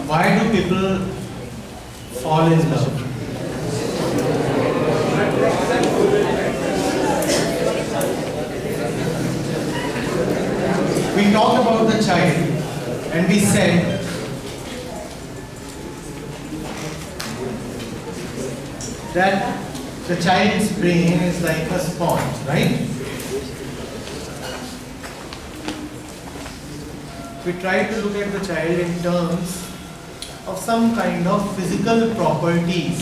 Why do people fall in love? We talked about the child and we said that the child's brain is like a sponge, right? We try to look at the child in terms of some kind of physical properties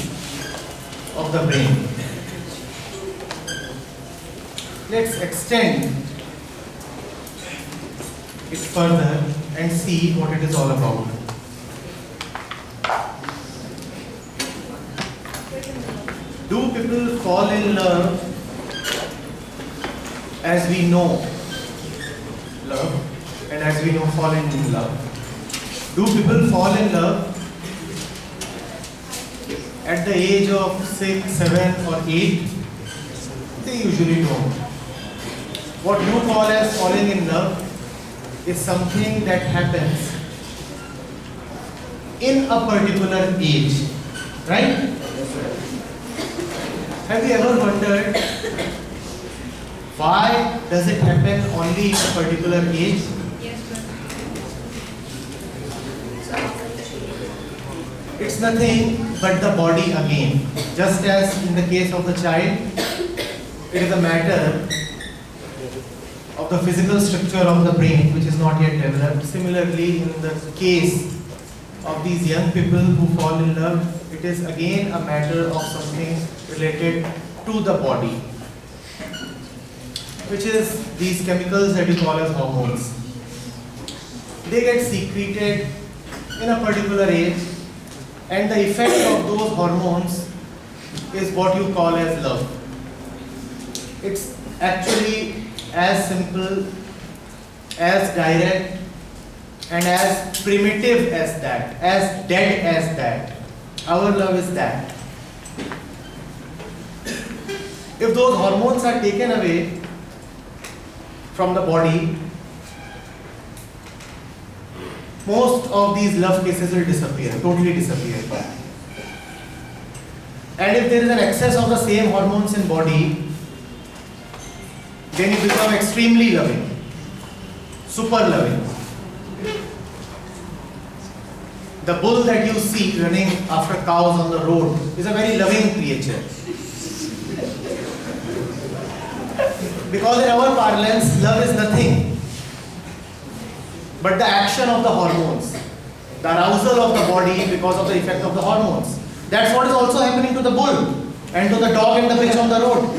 of the brain. Let's extend it further and see what it is all about. Do people fall in love as we know love and as we know falling in love? Do people fall in love at the age of 6, 7 or 8? They usually don't. What you call as falling in love is something that happens in a particular age, right? Have you ever wondered why does it happen only in a particular age? Yes, It's nothing but the body again. Just as in the case of the child, it is a matter of the physical structure of the brain which is not yet developed. Similarly, in the case of these young people who fall in love, it is again a matter of something related to the body, which is these chemicals that you call as hormones. They get secreted in a particular age, and the effect of those hormones is what you call as love. It's actually as simple, as direct, and as primitive as that, as dead as that. Our love is that. If those hormones are taken away from the body, most of these love cases will disappear, totally disappear. And if there is an excess of the same hormones in body, then you become extremely loving, super loving. The bull that you see running after cows on the road is a very loving creature. Because in our parlance, love is nothing but the action of the hormones, the arousal of the body because of the effect of the hormones. That's what is also happening to the bull and to the dog and the bitch on the road.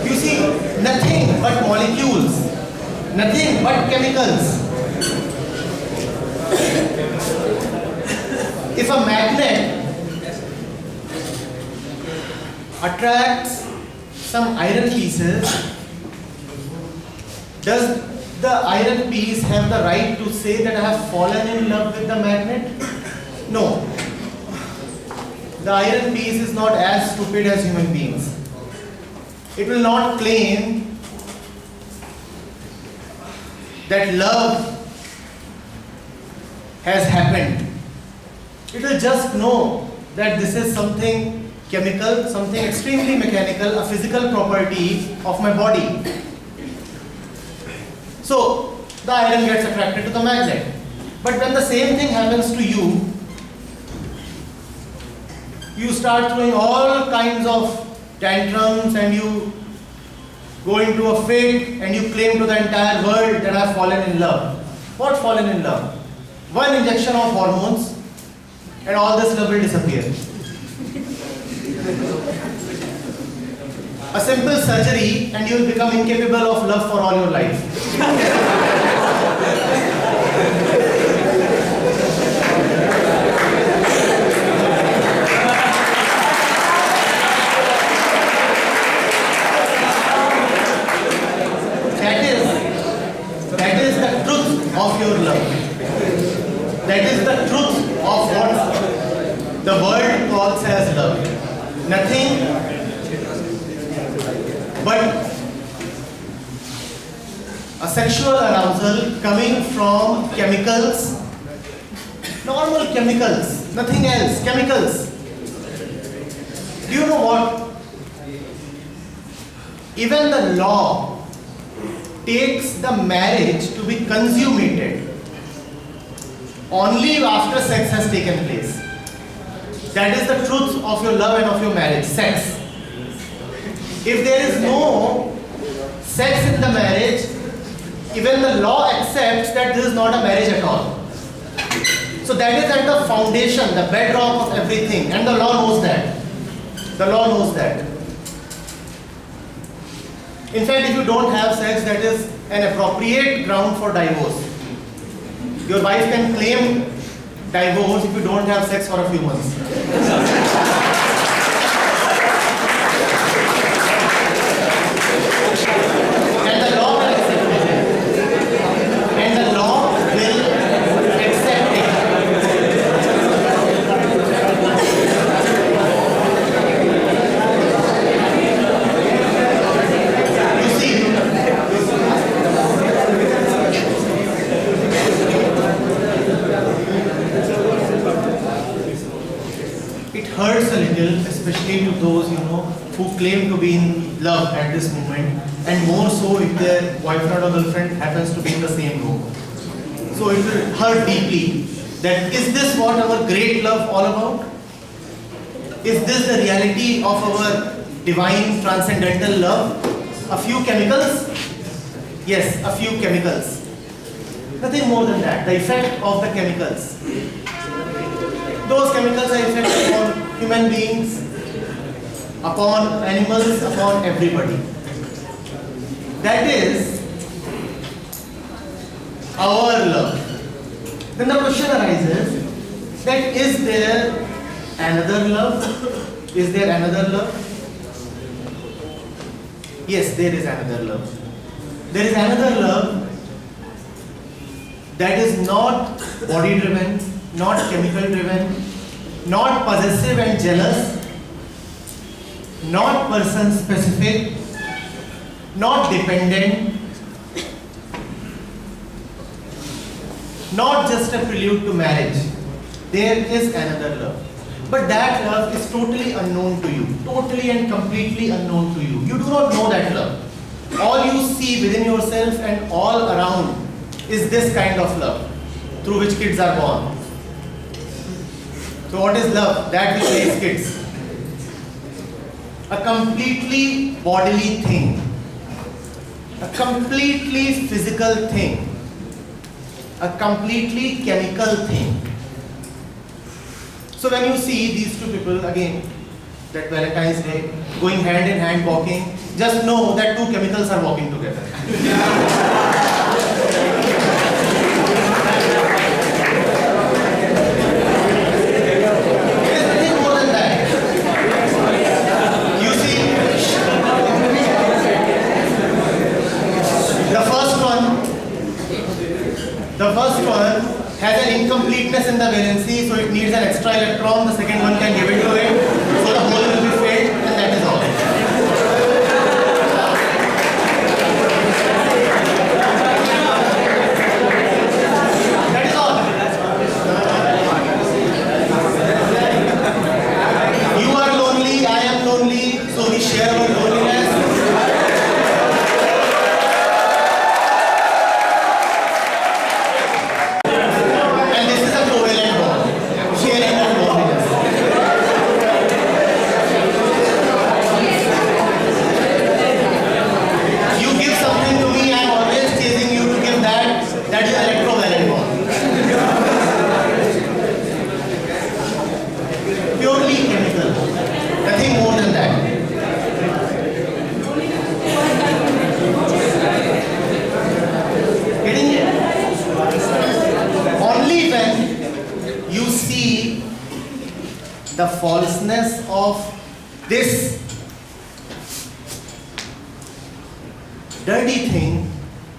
You see, nothing but molecules, nothing but chemicals. If a magnet attracts some iron pieces, does the iron piece have the right to say that I have fallen in love with the magnet? No. The iron piece is not as stupid as human beings. It will not claim that love has happened. It will just know that this is something chemical, something extremely mechanical, a physical property of my body. So the iron gets attracted to the magnet. But when the same thing happens to you, you start throwing all kinds of tantrums and you go into a fit and you claim to the entire world that I have fallen in love. What fallen in love? One injection of hormones and all this love will disappear. A simple surgery and you will become incapable of love for all your life. That is the truth of your love. That is the truth of what the world calls as love. Nothing but a sexual arousal coming from chemicals, normal chemicals, nothing else, chemicals. Do you know what? Even the law takes the marriage to be consummated only after sex has taken place. That is the truth of your love and of your marriage, sex. If there is no sex in the marriage, even the law accepts that this is not a marriage at all. So that is at the foundation, the bedrock of everything, and the law knows that. The law knows that. In fact, if you don't have sex, that is an appropriate ground for divorce. Your wife can claim divorce if you don't have sex for a few months. And the law will accept it. And the law will accept it. You see, it hurts a little, especially to those, who claim to be in love at this moment, and more so if their boyfriend or girlfriend happens to be in the same room. So it will hurt deeply that is this what our great love all about? Is this the reality of our divine transcendental love? A few chemicals? Yes, a few chemicals. Nothing more than that. The effect of the chemicals. Those chemicals are effective upon human beings, upon animals, upon everybody. That is our love. Then the question arises that is there another love? Is there another love? Yes, there is another love. There is another love that is not body driven, not chemical driven, not possessive and jealous, not person specific, not dependent, not just a prelude to marriage. There is another love. But that love is totally unknown to you, totally and completely unknown to you. You do not know that love. All you see within yourself and all around is this kind of love through which kids are born. So what is love? That which makes kids. A completely bodily thing. A completely physical thing. A completely chemical thing. So when you see these two people again, that Valentine's Day, going hand in hand walking, just know that two chemicals are walking together. The first one has an incompleteness in the valency, so it needs an extra electron. The second one can give it to it, so the whole will be filled, and that is all. That is all. You are lonely, I am lonely, so we share our loneliness. The falseness of this dirty thing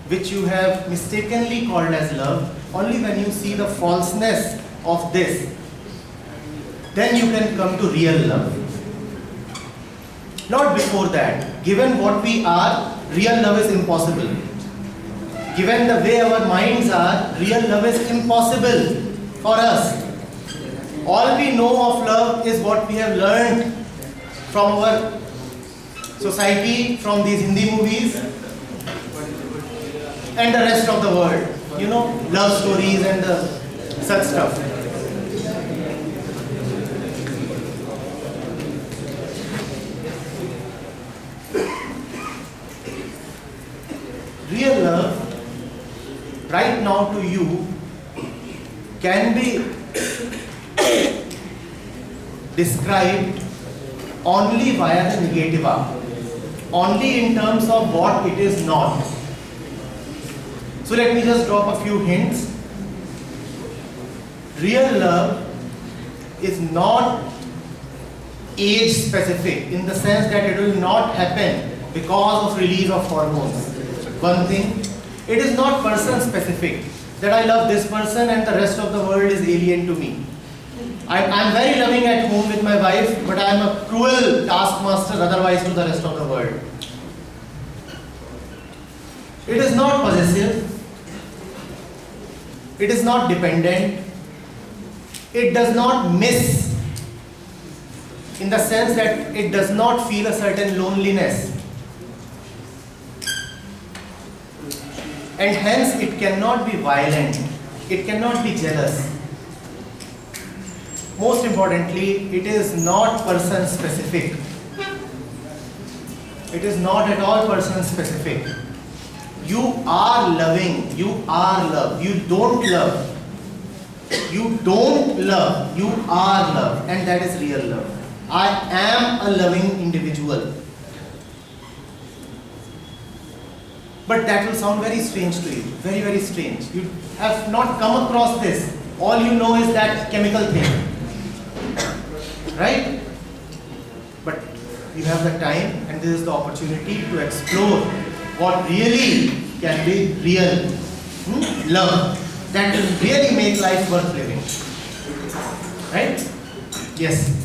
which you have mistakenly called as love, only when you see the falseness of this, then you can come to real love. Not before that. Given what we are, real love is impossible. Given the way our minds are, real love is impossible for us. All we know of love is what we have learned from our society, from these Hindi movies and the rest of the world. You know, love stories and such stuff. Real love, right now to you, can be described only via the negativa, only in terms of what it is not. So let me just drop a few hints. Real love is not age specific in the sense that it will not happen because of release of hormones. One thing, it is not person specific, that I love this person and the rest of the world is alien to me. I'm very loving at home with my wife, but I'm a cruel taskmaster otherwise to the rest of the world. It is not possessive. It is not dependent. It does not miss in the sense that it does not feel a certain loneliness. And hence it cannot be violent. It cannot be jealous. Most importantly, it is not person specific. It is not at all person specific. You are loving. You are love. You don't love. You don't love. You are love. And that is real love. I am a loving individual. But that will sound very strange to you. Very, very strange. You have not come across this. All you know is that chemical thing. Right? But you have the time and this is the opportunity to explore what really can be real love. That will really make life worth living. Right? Yes.